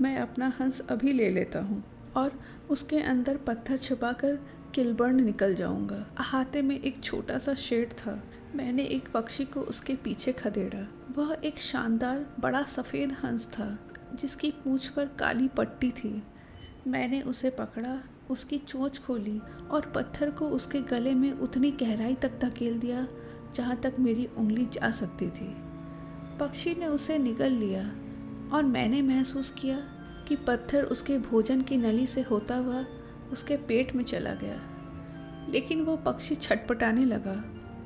मैं अपना हंस अभी ले लेता हूँ और उसके अंदर पत्थर छिपाकर किलबर्न निकल जाऊँगा। अहाते में एक छोटा सा शेड था। मैंने एक पक्षी को उसके पीछे खदेड़ा। वह एक शानदार बड़ा सफ़ेद हंस था जिसकी पूंछ पर काली पट्टी थी। मैंने उसे पकड़ा, उसकी चोंच खोली और पत्थर को उसके गले में उतनी गहराई तक धकेल दिया जहाँ तक मेरी उंगली जा सकती थी। पक्षी ने उसे निगल लिया और मैंने महसूस किया कि पत्थर उसके भोजन की नली से होता हुआ उसके पेट में चला गया। लेकिन वो पक्षी छटपटाने लगा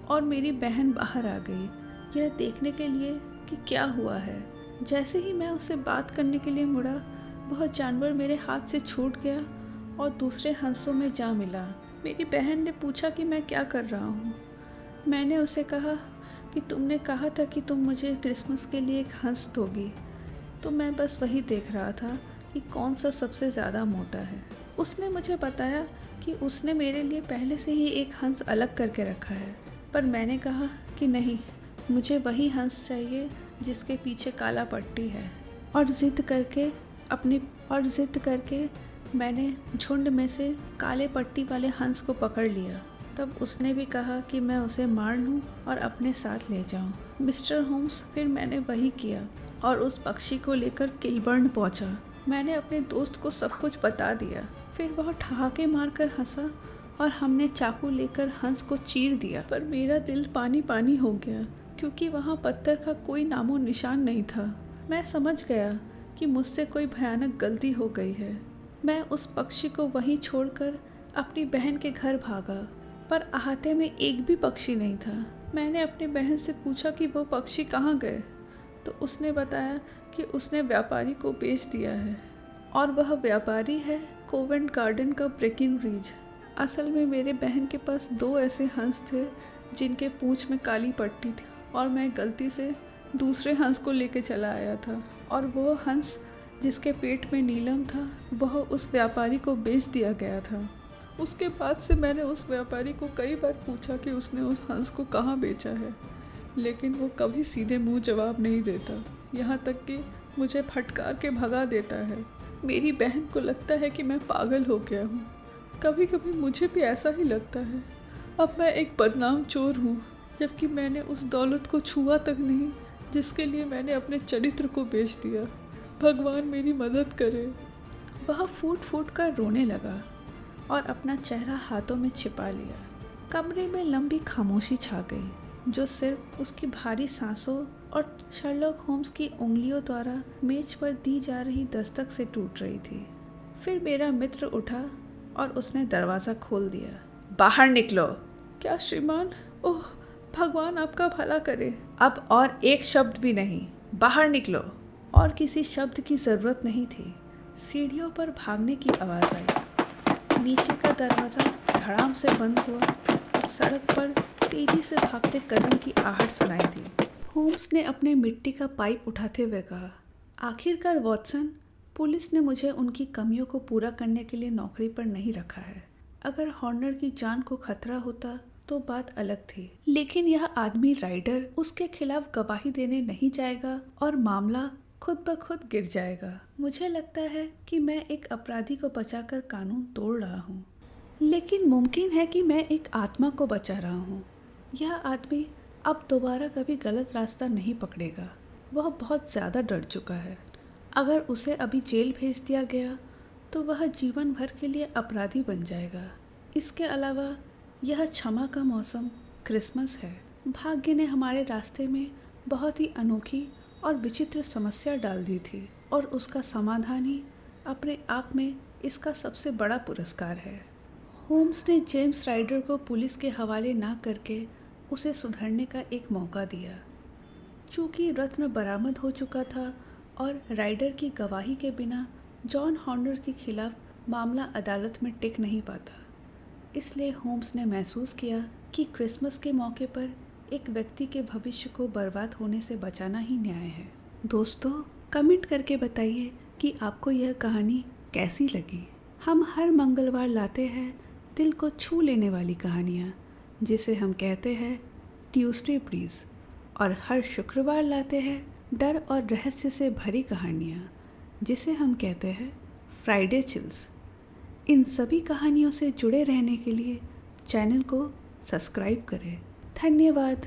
और मेरी बहन बाहर आ गई, यह देखने के लिए कि क्या हुआ है। जैसे ही मैं उससे बात करने के लिए मुड़ा, वह जानवर मेरे हाथ से छूट गया और दूसरे हंसों में जा मिला। मेरी बहन ने पूछा कि मैं क्या कर रहा हूँ। मैंने उसे कहा कि तुमने कहा था कि तुम मुझे क्रिसमस के लिए एक हंस दोगी, तो मैं बस वही देख रहा था कि कौन सा सबसे ज़्यादा मोटा है। उसने मुझे बताया कि उसने मेरे लिए पहले से ही एक हंस अलग करके रखा है, पर मैंने कहा कि नहीं, मुझे वही हंस चाहिए जिसके पीछे काला पट्टी है। और ज़िद करके मैंने झुंड में से काले पट्टी वाले हंस को पकड़ लिया। तब उसने भी कहा कि मैं उसे मार लूं और अपने साथ ले जाऊं। मिस्टर होम्स, फिर मैंने वही किया और उस पक्षी को लेकर किलबर्न पहुंचा। मैंने अपने दोस्त को सब कुछ बता दिया। फिर वह ठहाके मारकर हंसा और हमने चाकू लेकर हंस को चीर दिया। पर मेरा दिल पानी पानी हो गया क्योंकि वहाँ पत्थर का कोई नामो निशान नहीं था। मैं समझ गया कि मुझसे कोई भयानक गलती हो गई है। मैं उस पक्षी को वहीं छोड़कर अपनी बहन के घर भागा, पर अहाते में एक भी पक्षी नहीं था। मैंने अपनी बहन से पूछा कि वो पक्षी कहाँ गए, तो उसने बताया कि उसने व्यापारी को बेच दिया है और वह व्यापारी है कोवेंट गार्डन का ब्रेकिनरिज। असल में मेरे बहन के पास 2 ऐसे हंस थे जिनके पूंछ में काली पट्टी थी और मैं गलती से दूसरे हंस को लेके चला आया था और वो हंस जिसके पेट में नीलम था वह उस व्यापारी को बेच दिया गया था। उसके बाद से मैंने उस व्यापारी को कई बार पूछा कि उसने उस हंस को कहाँ बेचा है, लेकिन वो कभी सीधे मुंह जवाब नहीं देता, यहाँ तक कि मुझे फटकार के भगा देता है। मेरी बहन को लगता है कि मैं पागल हो गया हूँ। कभी कभी मुझे भी ऐसा ही लगता है। अब मैं एक बदनाम चोर हूँ, जबकि मैंने उस दौलत को छुआ तक नहीं जिसके लिए मैंने अपने चरित्र को बेच दिया। भगवान मेरी मदद करे। वह फूट फूट कर रोने लगा और अपना चेहरा हाथों में छिपा लिया। कमरे में लंबी खामोशी छा गई, जो सिर्फ उसकी भारी सांसों और शर्लॉक होम्स की उंगलियों द्वारा मेज पर दी जा रही दस्तक से टूट रही थी। फिर मेरा मित्र उठा और उसने दरवाज़ा खोल दिया। बाहर निकलो। क्या श्रीमान? ओह, भगवान आपका भला करे। अब और एक शब्द भी नहीं, बाहर निकलो। और किसी शब्द की ज़रूरत नहीं थी। सीढ़ियों पर भागने की आवाज़ आई। नीचे का दरवाज़ा धड़ाम से बंद हुआ और सड़क पर तेज़ी से भागते कदम की आहट सुनाई दी। होम्स ने अपने मिट्टी का पाइप उठाते हुए कहा, आखिरकार वॉटसन, पुलिस ने मुझे उनकी कमियों को पूरा करने के लिए नौकरी पर नहीं रखा है। अगर हॉर्नर की जान को खतरा होता तो बात अलग थी, लेकिन यह आदमी राइडर उसके खिलाफ गवाही देने नहीं जाएगा और मामला खुद ब खुद गिर जाएगा। मुझे लगता है कि मैं एक अपराधी को बचाकर कानून तोड़ रहा हूँ, लेकिन मुमकिन है कि मैं एक आत्मा को बचा रहा हूँ। यह आदमी अब दोबारा कभी गलत रास्ता नहीं पकड़ेगा। वह बहुत ज़्यादा डर चुका है। अगर उसे अभी जेल भेज दिया गया तो वह जीवन भर के लिए अपराधी बन जाएगा। इसके अलावा यह क्षमा का मौसम क्रिसमस है। भाग्य ने हमारे रास्ते में बहुत ही अनोखी और विचित्र समस्या डाल दी थी और उसका समाधान ही अपने आप में इसका सबसे बड़ा पुरस्कार है। होम्स ने जेम्स राइडर को पुलिस के हवाले ना करके उसे सुधरने का एक मौका दिया। चूँकि रत्न बरामद हो चुका था और राइडर की गवाही के बिना जॉन हॉर्नर के खिलाफ मामला अदालत में टिक नहीं पाता, इसलिए होम्स ने महसूस किया कि क्रिसमस के मौके पर एक व्यक्ति के भविष्य को बर्बाद होने से बचाना ही न्याय है। दोस्तों, कमेंट करके बताइए कि आपको यह कहानी कैसी लगी। हम हर मंगलवार लाते हैं दिल को छू लेने वाली कहानियाँ, जिसे हम कहते हैं ट्यूसडे ब्रीज, और हर शुक्रवार लाते हैं डर और रहस्य से भरी कहानियाँ, जिसे हम कहते हैं फ्राइडे चिल्स। इन सभी कहानियों से जुड़े रहने के लिए चैनल को सब्सक्राइब करें। धन्यवाद।